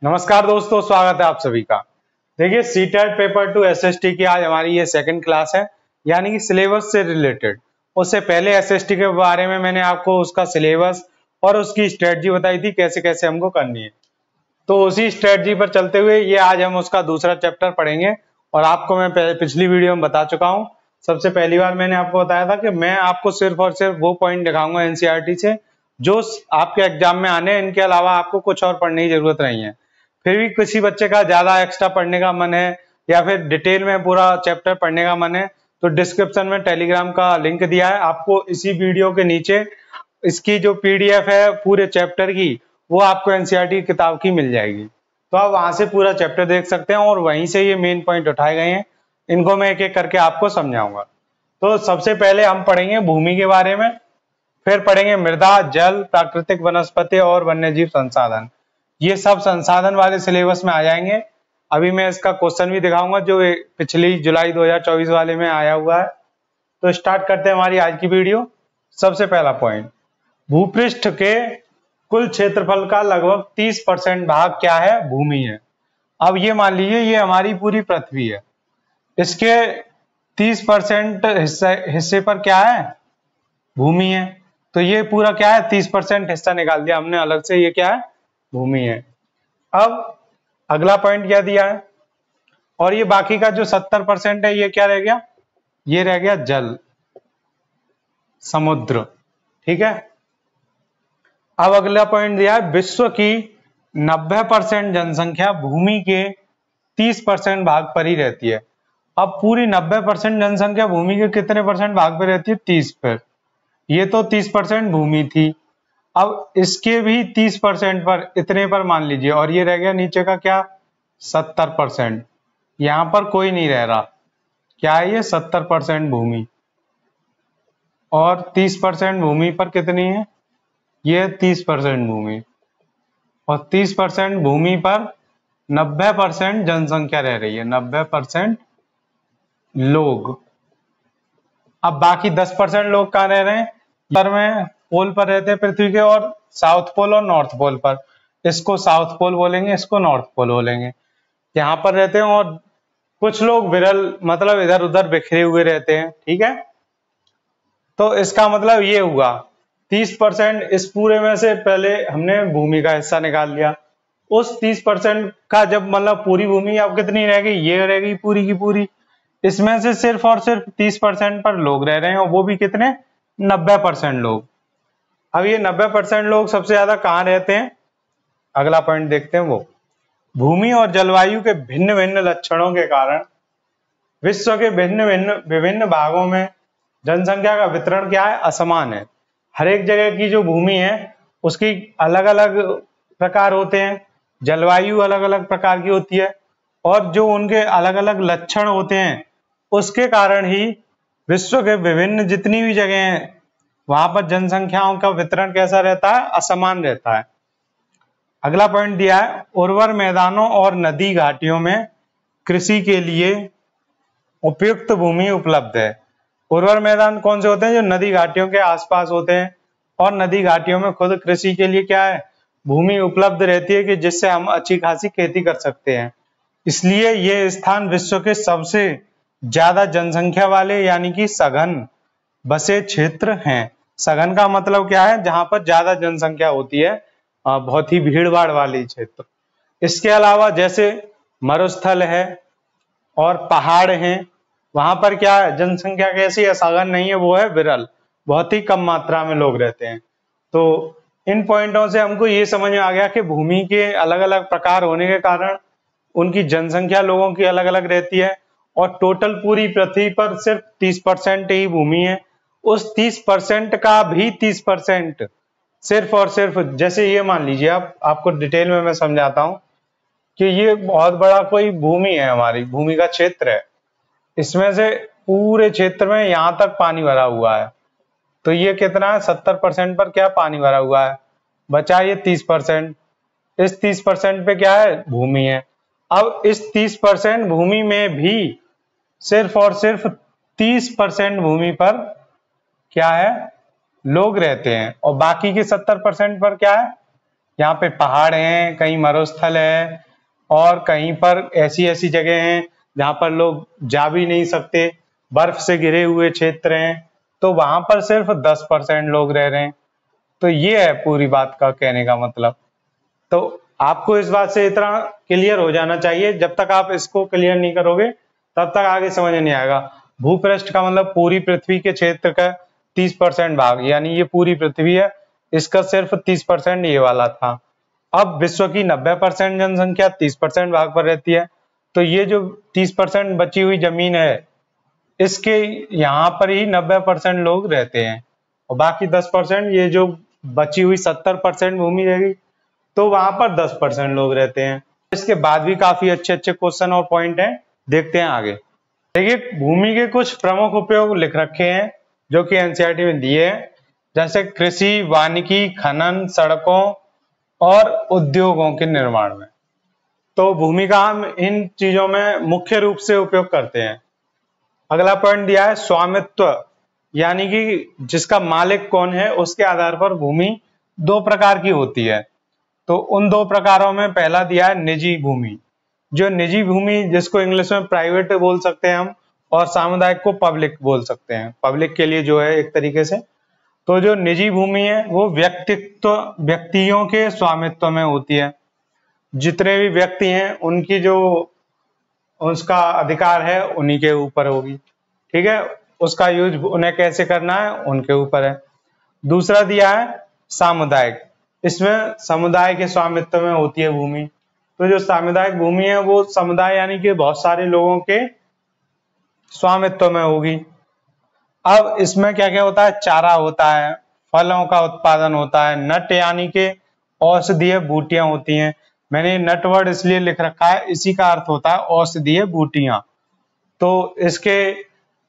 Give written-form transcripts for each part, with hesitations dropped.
नमस्कार दोस्तों, स्वागत है आप सभी का। देखिए सीटेट पेपर 2 एसएसटी की आज हमारी ये सेकंड क्लास है, यानी कि सिलेबस से रिलेटेड। उससे पहले एसएसटी के बारे में मैंने आपको उसका सिलेबस और उसकी स्ट्रेटजी बताई थी, कैसे कैसे हमको करनी है। तो उसी स्ट्रेटजी पर चलते हुए ये आज हम उसका दूसरा चैप्टर पढ़ेंगे। और आपको मैं पिछली वीडियो में बता चुका हूँ। सबसे पहली बार मैंने आपको बताया था कि मैं आपको सिर्फ और सिर्फ वो पॉइंट दिखाऊंगा एनसीईआरटी से जो आपके एग्जाम में आने हैं। इनके अलावा आपको कुछ और पढ़ने की जरूरत नहीं है। फिर भी किसी बच्चे का ज्यादा एक्स्ट्रा पढ़ने का मन है या फिर डिटेल में पूरा चैप्टर पढ़ने का मन है, तो डिस्क्रिप्शन में टेलीग्राम का लिंक दिया है। आपको इसी वीडियो के नीचे इसकी जो पीडीएफ है पूरे चैप्टर की, वो आपको एनसीईआरटी की किताब की मिल जाएगी। तो आप वहां से पूरा चैप्टर देख सकते हैं और वहीं से ये मेन पॉइंट उठाए गए हैं। इनको मैं एक एक करके आपको समझाऊंगा। तो सबसे पहले हम पढ़ेंगे भूमि के बारे में, फिर पढ़ेंगे मृदा, जल, प्राकृतिक वनस्पति और वन्यजीव संसाधन। ये सब संसाधन वाले सिलेबस में आ जाएंगे। अभी मैं इसका क्वेश्चन भी दिखाऊंगा जो पिछली जुलाई 2024 वाले में आया हुआ है। तो स्टार्ट करते हैं हमारी आज की वीडियो। सबसे पहला पॉइंट, भूपृष्ठ के कुल क्षेत्रफल का लगभग 30% भाग क्या है? भूमि है। अब ये मान लीजिए ये हमारी पूरी पृथ्वी है, इसके 30% हिस्से पर क्या है? भूमि है। तो ये पूरा क्या है? 30% हिस्सा निकाल दिया हमने अलग से, ये क्या है? भूमि है। अब अगला पॉइंट क्या दिया है? और ये बाकी का जो 70% है ये क्या रह गया? ये रह गया जल, समुद्र। ठीक है। अब अगला पॉइंट दिया है विश्व की 90% जनसंख्या भूमि के 30% भाग पर ही रहती है। अब पूरी 90% जनसंख्या भूमि के कितने परसेंट भाग पर रहती है? 30 पर। ये तो 30% भूमि थी। अब इसके भी 30% पर, इतने पर मान लीजिए, और ये रह गया नीचे का क्या? 70%। यहां पर कोई नहीं रह रहा। क्या है ये? 70% भूमि। और 30% भूमि पर कितनी है? ये 30% भूमि। और 30% भूमि पर 90% जनसंख्या रह रही है, 90% लोग। अब बाकी 10% लोग कहाँ रह रहे हैं? उत्तर में पोल पर रहते हैं पृथ्वी के, और साउथ पोल और नॉर्थ पोल पर। इसको साउथ पोल बोलेंगे, इसको नॉर्थ पोल बोलेंगे। यहाँ पर रहते हैं। और कुछ लोग विरल, मतलब इधर उधर बिखरे हुए रहते हैं। ठीक है। तो इसका मतलब ये हुआ 30%। इस पूरे में से पहले हमने भूमि का हिस्सा निकाल लिया। उस 30% का जब मतलब पूरी भूमि अब कितनी रह गई? ये रह गई पूरी की पूरी। इसमें से सिर्फ और सिर्फ 30% पर लोग रह रहे हैं, और वो भी कितने? 90% लोग। अब ये 90% लोग सबसे ज्यादा कहाँ रहते हैं? अगला पॉइंट देखते हैं वो। भूमि और जलवायु के भिन्न भिन्न लक्षणों के कारण विश्व के विभिन्न भागों में जनसंख्या का वितरण क्या है? असमान है। हर एक जगह की जो भूमि है उसकी अलग अलग प्रकार होते हैं, जलवायु अलग अलग प्रकार की होती है, और जो उनके अलग अलग लक्षण होते हैं उसके कारण ही विश्व के विभिन्न जितनी भी जगह हैं वहां पर जनसंख्याओं का वितरण कैसा रहता है? असमान रहता है। अगला पॉइंट दिया है उर्वर मैदानों और नदी घाटियों में कृषि के लिए उपयुक्त भूमि उपलब्ध है। उर्वर मैदान कौन से होते हैं? जो नदी घाटियों के आसपास होते हैं, और नदी घाटियों में खुद कृषि के लिए क्या है? भूमि उपलब्ध रहती है, कि जिससे हम अच्छी खासी खेती कर सकते हैं। इसलिए ये स्थान विश्व के सबसे ज्यादा जनसंख्या वाले, यानी कि सघन बसे क्षेत्र हैं। सघन का मतलब क्या है? जहां पर ज्यादा जनसंख्या होती है, बहुत ही भीड़ भाड़ वाली क्षेत्र। इसके अलावा जैसे मरुस्थल है और पहाड़ हैं, वहां पर क्या है? जनसंख्या कैसी है? सघन नहीं है, वो है विरल, बहुत ही कम मात्रा में लोग रहते हैं। तो इन पॉइंटों से हमको ये समझ में आ गया कि भूमि के अलग अलग प्रकार होने के कारण उनकी जनसंख्या लोगों की अलग अलग रहती है, और टोटल पूरी पृथ्वी पर सिर्फ 30% ही भूमि है। उस 30% का भी 30% सिर्फ और सिर्फ, जैसे ये मान लीजिए, आपको डिटेल में मैं समझाता हूं कि ये बहुत बड़ा कोई भूमि है, हमारी भूमि का क्षेत्र है। इसमें से पूरे क्षेत्र में यहां तक पानी भरा हुआ है। तो ये कितना है? 70% पर क्या पानी भरा हुआ है? बचा ये 30%। इस 30% पे क्या है? भूमि है। अब इस 30% भूमि में भी सिर्फ और सिर्फ 30% भूमि पर क्या है? लोग रहते हैं, और बाकी के 70% पर क्या है? यहाँ पे पहाड़ हैं, कहीं मरुस्थल है और कहीं पर ऐसी ऐसी जगह हैं जहाँ पर लोग जा भी नहीं सकते, बर्फ से घिरे हुए क्षेत्र हैं, तो वहां पर सिर्फ 10% लोग रह रहे हैं। तो ये है पूरी बात का कहने का मतलब। तो आपको इस बात से इतना क्लियर हो जाना चाहिए, जब तक आप इसको क्लियर नहीं करोगे तब तक आगे समझ नहीं आएगा। भूपृष्ठ का मतलब पूरी पृथ्वी के क्षेत्र का 30% भाग, यानी ये पूरी पृथ्वी है, इसका सिर्फ 30% ये वाला था। अब विश्व की 90% जनसंख्या 30% भाग पर रहती है, तो ये जो 30% बची हुई जमीन है, इसके यहाँ पर ही 90% लोग रहते हैं, और बाकी 10% ये जो बची हुई 70% भूमि रहेगी, तो वहां पर 10% लोग रहते हैं। इसके बाद भी काफी अच्छे अच्छे क्वेश्चन और पॉइंट हैं, देखते हैं आगे। देखिए, भूमि के कुछ प्रमुख उपयोग लिख रखे हैं जो कि एनसीईआरटी में दिए हैं, जैसे कृषि, वानिकी, खनन, सड़कों और उद्योगों के निर्माण में। तो भूमि का हम इन चीजों में मुख्य रूप से उपयोग करते हैं। अगला पॉइंट दिया है स्वामित्व, यानी कि जिसका मालिक कौन है उसके आधार पर भूमि दो प्रकार की होती है। तो उन दो प्रकारों में पहला दिया है निजी भूमि। जो निजी भूमि, जिसको इंग्लिश में प्राइवेट बोल सकते हैं हम, और सामुदायिक को पब्लिक बोल सकते हैं, पब्लिक के लिए जो है एक तरीके से। तो जो निजी भूमि है वो व्यक्तियों के स्वामित्व में होती है। जितने भी व्यक्ति हैं उनकी जो उसका अधिकार है उन्हीं के ऊपर होगी, ठीक है। उसका यूज उन्हें कैसे करना है उनके ऊपर है। दूसरा दिया है सामुदायिक, इसमें समुदाय के स्वामित्व में होती है भूमि। तो जो सामुदायिक भूमि है वो समुदाय यानी कि बहुत सारे लोगों के स्वामित्व में होगी। अब इसमें क्या क्या होता है, चारा होता है, फलों का उत्पादन होता है, नट यानी कि औषधीय बूटियां होती हैं। मैंने नट वर्ड इसलिए लिख रखा है, इसी का अर्थ होता है औषधीय बूटियां। तो इसके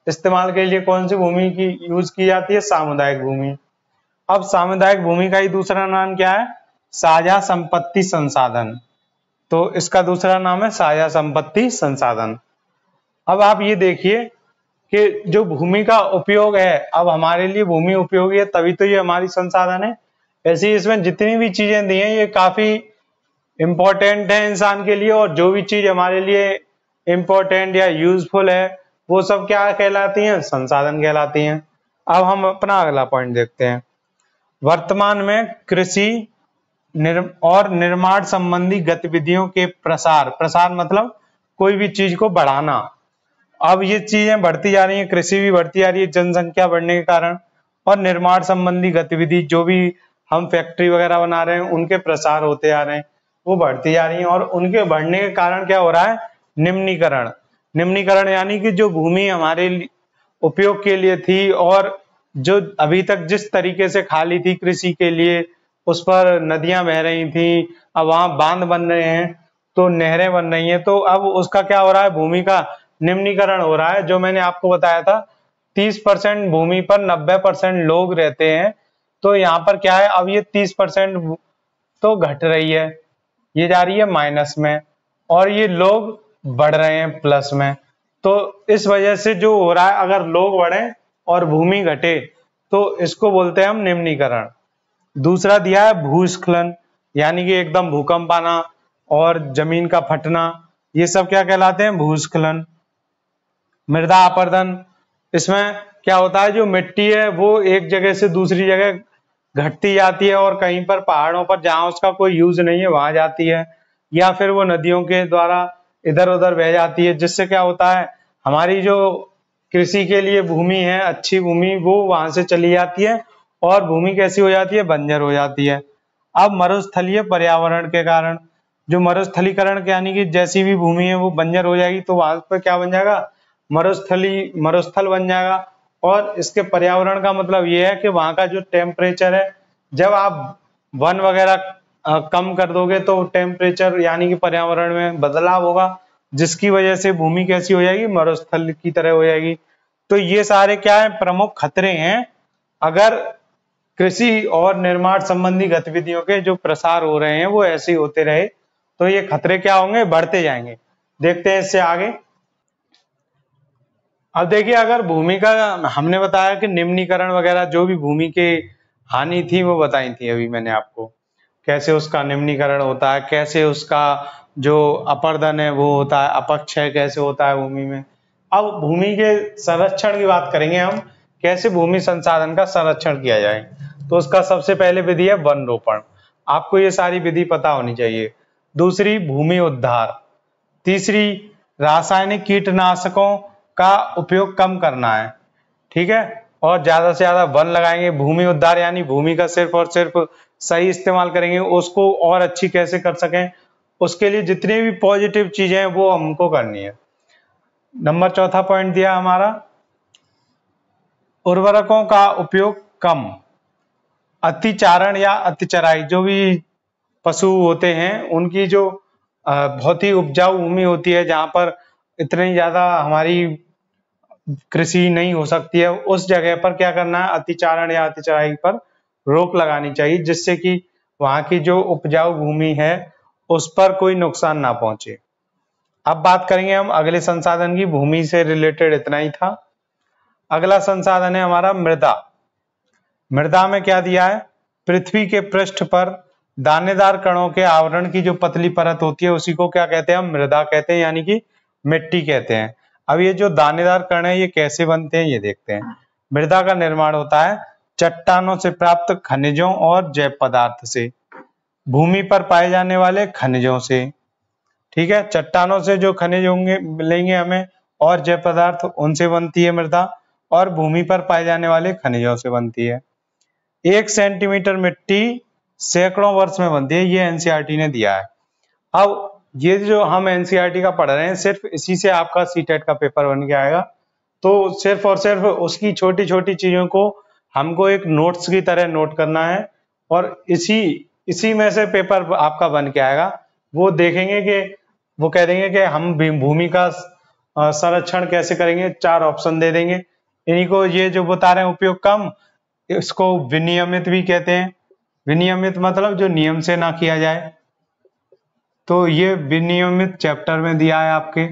इस्तेमाल के लिए कौन सी भूमि की यूज की जाती है, सामुदायिक भूमि। अब सामुदायिक भूमि का ही दूसरा नाम क्या है, साझा संपत्ति संसाधन। तो इसका दूसरा नाम है साझा संपत्ति संसाधन। अब आप ये देखिए कि जो भूमि का उपयोग है, अब हमारे लिए भूमि उपयोगी है तभी तो ये हमारी संसाधन है। ऐसे ही इसमें जितनी भी चीजें दी हैं ये काफी इंपॉर्टेंट है इंसान के लिए, और जो भी चीज हमारे लिए इंपॉर्टेंट या यूजफुल है वो सब क्या कहलाती हैं, संसाधन कहलाती हैं। अब हम अपना अगला पॉइंट देखते हैं। वर्तमान में कृषि और निर्माण संबंधी गतिविधियों के प्रसार मतलब कोई भी चीज को बढ़ाना। अब ये चीजें बढ़ती जा रही हैं, कृषि भी बढ़ती जा रही है जनसंख्या बढ़ने के कारण, और निर्माण संबंधी गतिविधि जो भी हम फैक्ट्री वगैरह बना रहे हैं उनके प्रसार होते आ रहे हैं, वो बढ़ती जा रही हैं। और उनके बढ़ने के कारण क्या हो रहा है, निम्नीकरण यानी कि जो भूमि हमारे उपयोग के लिए थी और जो अभी तक जिस तरीके से खाली थी कृषि के लिए, उस पर नदियां बह रही थी, अब वहां बांध बन रहे हैं, तो नहरें बन रही हैं, तो अब उसका क्या हो रहा है, भूमि का निम्नीकरण हो रहा है। जो मैंने आपको बताया था 30% भूमि पर 90% लोग रहते हैं, तो यहाँ पर क्या है, अब ये 30% तो घट रही है, ये जा रही है माइनस में, और ये लोग बढ़ रहे हैं प्लस में। तो इस वजह से जो हो रहा है, अगर लोग बढ़े और भूमि घटे तो इसको बोलते हैं हम निम्नीकरण। दूसरा दिया है भूस्खलन, यानी कि एकदम भूकंप आना और जमीन का फटना, ये सब क्या कहलाते हैं, भूस्खलन। मृदा अपरदन, इसमें क्या होता है, जो मिट्टी है वो एक जगह से दूसरी जगह घटती जाती है, और कहीं पर पहाड़ों पर जहां उसका कोई यूज नहीं है वहां जाती है, या फिर वो नदियों के द्वारा इधर उधर बह जाती है, जिससे क्या होता है, हमारी जो कृषि के लिए भूमि है, अच्छी भूमि, वो वहां से चली जाती है और भूमि कैसी हो जाती है, बंजर हो जाती है। अब मरुस्थलीय पर्यावरण के कारण, जो मरुस्थलीकरण यानी कि जैसी भी भूमि है वो बंजर हो जाएगी, तो वहां पर क्या बन जाएगा, मरुस्थल बन जाएगा। और इसके पर्यावरण का मतलब ये है कि वहां का जो टेम्परेचर है, जब आप वन वगैरह कम कर दोगे तो टेम्परेचर यानी कि पर्यावरण में बदलाव होगा, जिसकी वजह से भूमि कैसी हो जाएगी, मरुस्थल की तरह हो जाएगी। तो ये सारे क्या है, प्रमुख खतरे हैं। अगर कृषि और निर्माण संबंधी गतिविधियों के जो प्रसार हो रहे हैं वो ऐसे ही होते रहे तो ये खतरे क्या होंगे, बढ़ते जाएंगे। देखते हैं इससे आगे। अब देखिए, अगर भूमि का हमने बताया कि निम्नीकरण वगैरह जो भी भूमि के हानि थी वो बताई थी अभी मैंने आपको, कैसे उसका निम्नीकरण होता है, कैसे उसका जो अपर्दन है वो होता है, अपक्षय कैसे होता है भूमि में। अब भूमि के संरक्षण की बात करेंगे हम, कैसे भूमि संसाधन का संरक्षण किया जाए। तो उसका सबसे पहले विधि है वन रोपण, आपको ये सारी विधि पता होनी चाहिए। दूसरी भूमि उद्धार, तीसरी रासायनिक कीटनाशकों का उपयोग कम करना है, ठीक है, और ज्यादा से ज्यादा वन लगाएंगे। भूमि उद्धार यानी भूमि का सिर्फ और सिर्फ सही इस्तेमाल करेंगे, उसको और अच्छी कैसे कर सकें, उसके लिए जितनी भी पॉजिटिव चीजें हैं वो हमको करनी है। नंबर चौथा पॉइंट दिया हमारा, उर्वरकों का उपयोग कम, अतिचारण या अतिचराई, जो भी पशु होते हैं उनकी जो बहुत ही उपजाऊ भूमि होती है जहां पर इतनी ज्यादा हमारी कृषि नहीं हो सकती है, उस जगह पर क्या करना है, अतिचारण या अतिचराई पर रोक लगानी चाहिए, जिससे कि वहां की जो उपजाऊ भूमि है उस पर कोई नुकसान ना पहुंचे। अब बात करेंगे हम अगले संसाधन की, भूमि से रिलेटेड इतना ही था। अगला संसाधन है हमारा मृदा। मृदा में क्या दिया है, पृथ्वी के पृष्ठ पर दानेदार कणों के आवरण की जो पतली परत होती है उसी को क्या कहते हैं, हम मृदा कहते हैं, यानी कि मिट्टी कहते हैं। अब ये जो दानेदार कण है ये कैसे बनते हैं ये देखते हैं। मृदा का निर्माण होता है चट्टानों से प्राप्त खनिजों और जैव पदार्थ से, भूमि पर पाए जाने वाले खनिजों से, ठीक है, चट्टानों से जो खनिज होंगे मिलेंगे हमें और जैव पदार्थ उनसे बनती है मृदा, और भूमि पर पाए जाने वाले खनिजों से बनती है। 1 सेंटीमीटर मिट्टी सैकड़ों वर्ष में बनती है, ये एनसीईआरटी ने दिया है। अब ये जो हम एनसीईआरटी का पढ़ रहे हैं सिर्फ इसी से आपका सीटेट का पेपर बन के आएगा, तो सिर्फ और सिर्फ उसकी छोटी छोटी चीजों को हमको एक नोट्स की तरह नोट करना है, और इसी में से पेपर आपका बन के आएगा। वो देखेंगे कि वो कह देंगे कि हम भूमि का संरक्षण कैसे करेंगे, 4 ऑप्शन दे देंगे, इन्हीं को ये जो बता रहे हैं उपयोग कम, इसको विनियमित भी कहते हैं। विनियमित मतलब जो नियम से ना किया जाए, तो ये विनियमित चैप्टर में दिया है आपके।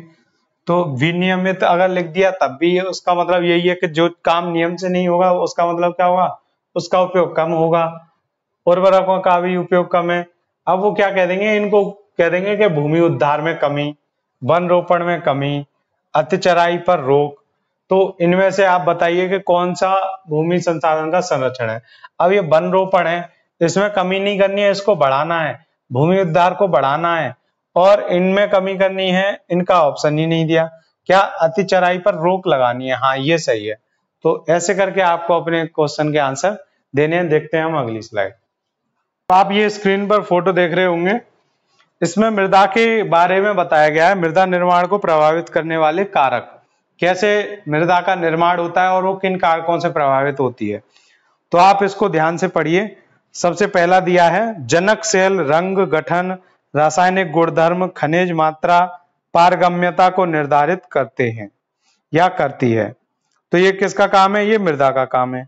तो विनियमित अगर लिख दिया तब भी उसका मतलब यही है कि जो काम नियम से नहीं होगा उसका मतलब क्या होगा, उसका उपयोग कम होगा। उर्वरकों का भी उपयोग कम है। अब वो क्या कह देंगे, इनको कह देंगे कि भूमि उद्धार में कमी, वन रोपण में कमी, अतिचराई पर रोक। तो इनमें से आप बताइए कि कौन सा भूमि संसाधन का संरक्षण है। अब ये वन रोपण है, इसमें कमी नहीं करनी है, इसको बढ़ाना है, भूमि उद्धार को बढ़ाना है, और इनमें कमी करनी है, इनका ऑप्शन ही नहीं दिया। क्या अतिचराई पर रोक लगानी है, हाँ ये सही है। तो ऐसे करके आपको अपने क्वेश्चन के आंसर देने हैं। देखते हैं हम अगली स्लाइड। तो आप ये स्क्रीन पर फोटो देख रहे होंगे, इसमें मृदा के बारे में बताया गया है, मृदा निर्माण को प्रभावित करने वाले कारक, कैसे मृदा का निर्माण होता है और वो किन कारकों से प्रभावित होती है। तो आप इसको ध्यान से पढ़िए। सबसे पहला दिया है जनक सेल रंग गठन, रासायनिक गुणधर्म, खनिज मात्रा, पारगम्यता को निर्धारित करते हैं या करती है। तो ये किसका काम है, ये मृदा का काम है।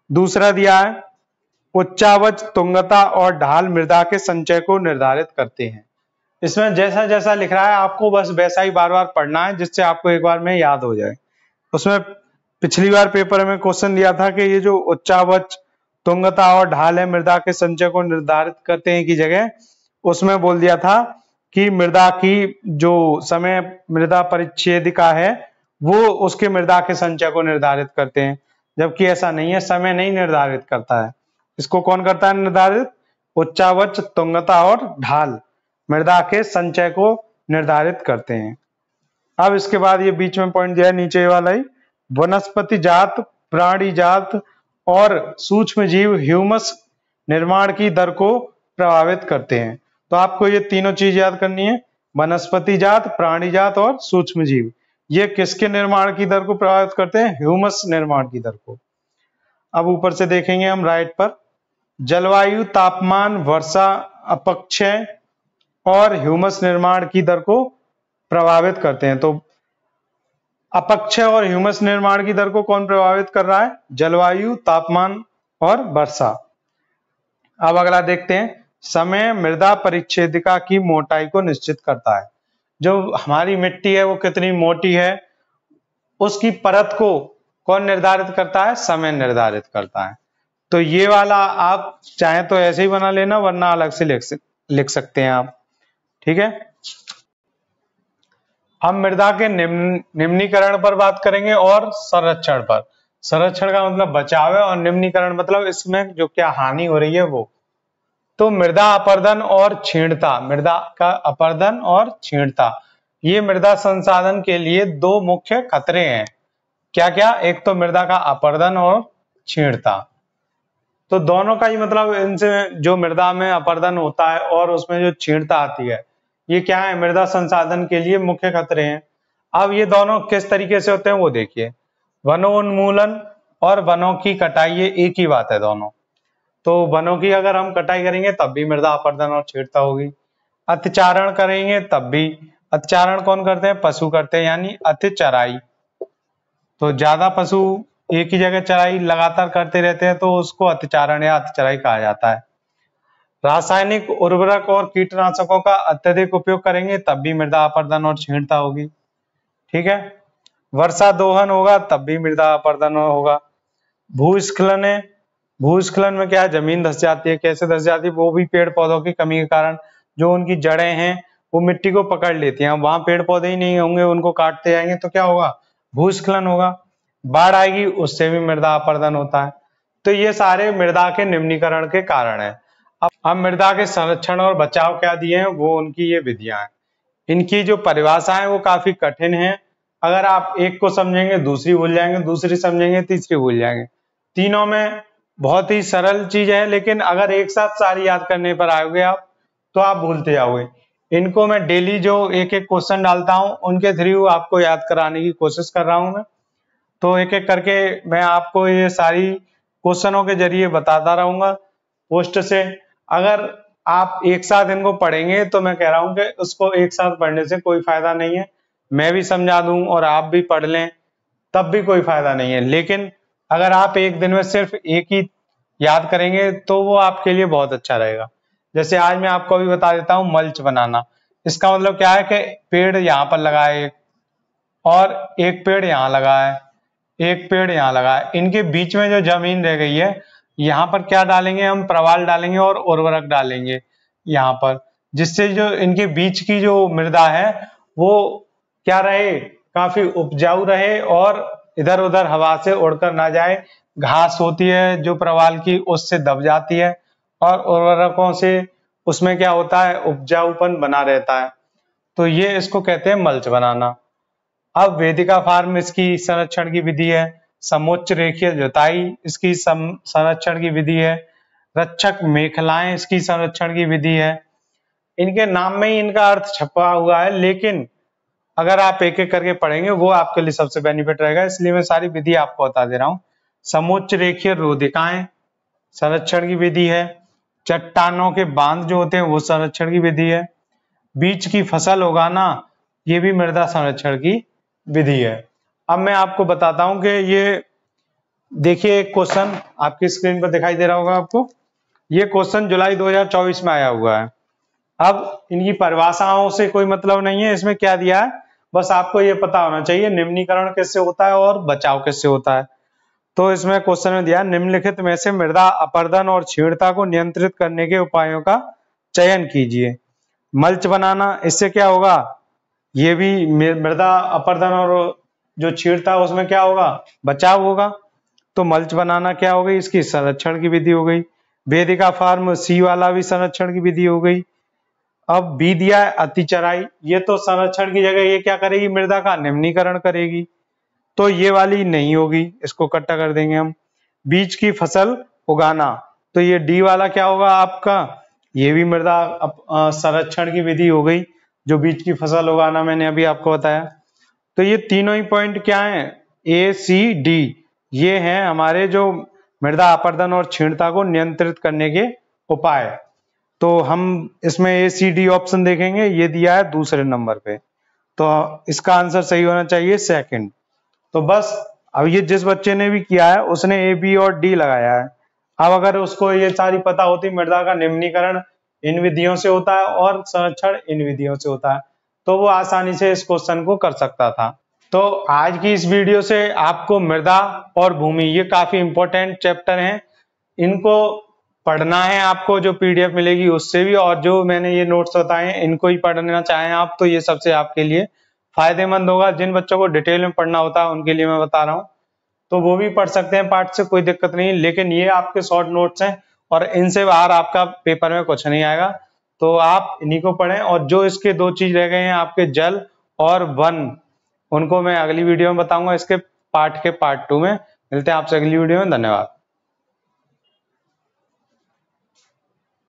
दूसरा दिया है उच्चावच, तुंगता और ढाल मृदा के संचय को निर्धारित करते हैं। इसमें जैसा जैसा लिख रहा है आपको बस वैसा ही बार बार पढ़ना है, जिससे आपको एक बार में याद हो जाए। उसमें पिछली बार पेपर में क्वेश्चन दिया था कि ये जो उच्चावच, तुंगता और ढाल है मृदा के संचय को निर्धारित करते हैं की जगह उसमें बोल दिया था कि मृदा की जो समय मृदा परिच्छेदिका है वो उसके मृदा के संचय को निर्धारित करते हैं, जबकि ऐसा नहीं है, समय नहीं निर्धारित करता है। इसको कौन करता है निर्धारित, उच्चावच, तुंगता और ढाल मृदा के संचय को निर्धारित करते हैं। अब इसके बाद ये बीच में पॉइंट दिया है नीचे वाला ही, वनस्पति जात, प्राणी जात और सूक्ष्म जीव ह्यूमस निर्माण की दर को प्रभावित करते हैं। तो आपको ये तीनों चीज याद करनी है, वनस्पति जात, प्राणी जात और सूक्ष्म जीव, ये किसके निर्माण की दर को प्रभावित करते हैं, ह्यूमस निर्माण की दर को। अब ऊपर से देखेंगे हम राइट पर, जलवायु, तापमान, वर्षा, अपक्षय और ह्यूमस निर्माण की दर को प्रभावित करते हैं। तो अपक्षय और ह्यूमस निर्माण की दर को कौन प्रभावित कर रहा है, जलवायु, तापमान और वर्षा। अब अगला देखते हैं, समय मृदा परिच्छेदिका की मोटाई को निश्चित करता है। जो हमारी मिट्टी है वो कितनी मोटी है उसकी परत को कौन निर्धारित करता है, समय निर्धारित करता है। तो ये वाला आप चाहे तो ऐसे ही बना लेना, वरना अलग से लिख सकते हैं आप। ठीक है, हम मृदा के निम्नीकरण पर बात करेंगे और संरक्षण पर। संरक्षण का मतलब बचाव है और निम्नीकरण मतलब इसमें जो क्या हानि हो रही है वो। तो मृदा अपरदन और क्षीणता, मृदा का अपरदन और क्षीणता, ये मृदा संसाधन के लिए दो मुख्य खतरे हैं। क्या क्या? एक तो मृदा का अपरदन और क्षीणता। तो दोनों का ही मतलब, इनसे जो मृदा में अपरदन होता है और उसमें जो क्षीणता आती है, ये क्या है? मृदा संसाधन के लिए मुख्य खतरे हैं। अब ये दोनों किस तरीके से होते हैं वो देखिए। वनोन्मूलन और वनों की कटाई, ये एक ही बात है दोनों। तो वनों की अगर हम कटाई करेंगे तब भी मृदा अपरदन और क्षीणता होगी। अतिचारण करेंगे तब भी। अतिचारण कौन करते हैं? पशु करते हैं, यानी अति चराई। तो ज्यादा पशु एक ही जगह चराई लगातार करते रहते हैं तो उसको अतिचारण या अतिचराई कहा जाता है। रासायनिक उर्वरक और कीटनाशकों का अत्यधिक उपयोग करेंगे तब भी मृदा अपरदन और क्षीणता होगी। ठीक है, वर्षा दोहन होगा तब भी मृदा अपरदन होगा। भूस्खलन है, भूस्खलन में क्या है? जमीन धंस जाती है। कैसे धंस जाती है? वो भी पेड़ पौधों की कमी के कारण, जो उनकी जड़ें हैं वो मिट्टी को पकड़ लेती हैं। वहां पेड़ पौधे ही नहीं होंगे, उनको काटते जाएंगे तो क्या होगा? भूस्खलन होगा। बाढ़ आएगी, उससे भी मृदा अपरदन होता है। तो ये सारे मृदा के निम्नीकरण के कारण है। अब मृदा के संरक्षण और बचाव क्या दिए हैं, वो उनकी ये विधियां हैं। इनकी जो परिभाषा है वो काफी कठिन है। अगर आप एक को समझेंगे दूसरी भूल जाएंगे, दूसरी समझेंगे तीसरी भूल जाएंगे। तीनों में बहुत ही सरल चीज है, लेकिन अगर एक साथ सारी याद करने पर आओगे आप तो आप भूलते जाओगे। इनको मैं डेली जो एक एक क्वेश्चन डालता हूं उनके थ्रू आपको याद कराने की कोशिश कर रहा हूं मैं। तो एक एक करके मैं आपको ये सारी क्वेश्चनों के जरिए बताता रहूंगा पोस्ट से। अगर आप एक साथ इनको पढ़ेंगे तो मैं कह रहा हूं कि उसको एक साथ पढ़ने से कोई फायदा नहीं है। मैं भी समझा दूं और आप भी पढ़ लें तब भी कोई फायदा नहीं है। लेकिन अगर आप एक दिन में सिर्फ एक ही याद करेंगे तो वो आपके लिए बहुत अच्छा रहेगा। जैसे आज मैं आपको अभी बता देता हूँ मल्च बनाना। इसका मतलब क्या है कि पेड़ यहाँ पर लगाए और एक पेड़ यहाँ लगा है, एक पेड़ यहाँ लगा है। इनके बीच में जो जमीन रह गई है, यहाँ पर क्या डालेंगे हम? प्रवाल डालेंगे और उर्वरक डालेंगे यहाँ पर, जिससे जो इनके बीच की जो मृदा है वो क्या रहे? काफी उपजाऊ रहे और इधर उधर हवा से उड़कर ना जाए। घास होती है जो प्रवाल की, उससे दब जाती है और उर्वरकों से उसमें क्या होता है? उपजाऊपन बना रहता है। तो ये इसको कहते हैं मल्च बनाना। अब वेदिका फार्म इसकी संरक्षण की विधि है। समोच्च रेखीय जुताई इसकी संरक्षण की विधि है। रक्षक मेखलाएं इसकी संरक्षण की विधि है। इनके नाम में ही इनका अर्थ छपा हुआ है, लेकिन अगर आप एक एक करके पढ़ेंगे वो आपके लिए सबसे बेनिफिट रहेगा, इसलिए मैं सारी विधि आपको बता दे रहा हूँ। समोच्च रेखीय रोधिकाएं संरक्षण की विधि है। चट्टानों के बांध जो होते हैं वो संरक्षण की विधि है। बीज की फसल उगाना, ये भी मृदा संरक्षण की विधि है। अब मैं आपको बताता हूं कि ये देखिए एक क्वेश्चन आपकी स्क्रीन पर दिखाई दे रहा होगा आपको। ये क्वेश्चन जुलाई 2024 में आया हुआ है। अब इनकी परिभाषाओं से कोई मतलब नहीं है, इसमें क्या दिया है बस आपको ये पता होना चाहिए निम्नीकरण किससे होता है और बचाव किससे होता है। तो इसमें क्वेश्चन में दिया निम्नलिखित में से मृदा अपरदन और क्षीणता को नियंत्रित करने के उपायों का चयन कीजिए। मल्च बनाना, इससे क्या होगा? ये भी मृदा अपरदन और जो क्षीणता उसमें क्या होगा? बचाव होगा। तो मल्च बनाना क्या हो गई? इसकी संरक्षण की विधि हो गई। वेदिका फार्म सी वाला भी संरक्षण की विधि हो गई। अब बी दिया है अति चराई, ये तो संरक्षण की जगह ये क्या करेगी? मृदा का निम्नीकरण करेगी, तो ये वाली नहीं होगी, इसको कट्टा कर देंगे हम। बीज की फसल उगाना, तो ये डी वाला क्या होगा आपका? ये भी मृदा संरक्षण की विधि हो गई, जो बीज की फसल उगाना मैंने अभी आपको बताया। तो ये तीनों ही पॉइंट क्या है? ए सी डी, ये हैं हमारे जो मृदा अपरदन और क्षीणता को नियंत्रित करने के उपाय। तो हम इसमें ए सी डी ऑप्शन देखेंगे, ये दिया है दूसरे नंबर पे, तो इसका आंसर सही होना चाहिए सेकंड। तो बस अब ये जिस बच्चे ने भी किया है उसने ए बी और डी लगाया है। अब अगर उसको ये सारी पता होती मृदा का निम्नीकरण इन विधियों से होता है और संरक्षण इन विधियों से होता है, तो वो आसानी से इस क्वेश्चन को कर सकता था। तो आज की इस वीडियो से आपको मृदा और भूमि, ये काफी इंपॉर्टेंट चैप्टर हैं, इनको पढ़ना है आपको, जो पीडीएफ मिलेगी उससे भी, और जो मैंने ये नोट्स बताए हैं इनको ही पढ़ना चाहें आप तो ये सबसे आपके लिए फायदेमंद होगा। जिन बच्चों को डिटेल में पढ़ना होता है उनके लिए मैं बता रहा हूँ, तो वो भी पढ़ सकते हैं पार्ट से, कोई दिक्कत नहीं। लेकिन ये आपके शॉर्ट नोट्स हैं और इनसे बाहर आपका पेपर में कुछ नहीं आएगा, तो आप इन्हीं को पढ़ें। और जो इसके 2 चीज रह गए हैं आपके जल और वन, उनको मैं अगली वीडियो में बताऊंगा, इसके पार्ट 2 में। मिलते हैं आपसे अगली वीडियो में, धन्यवाद।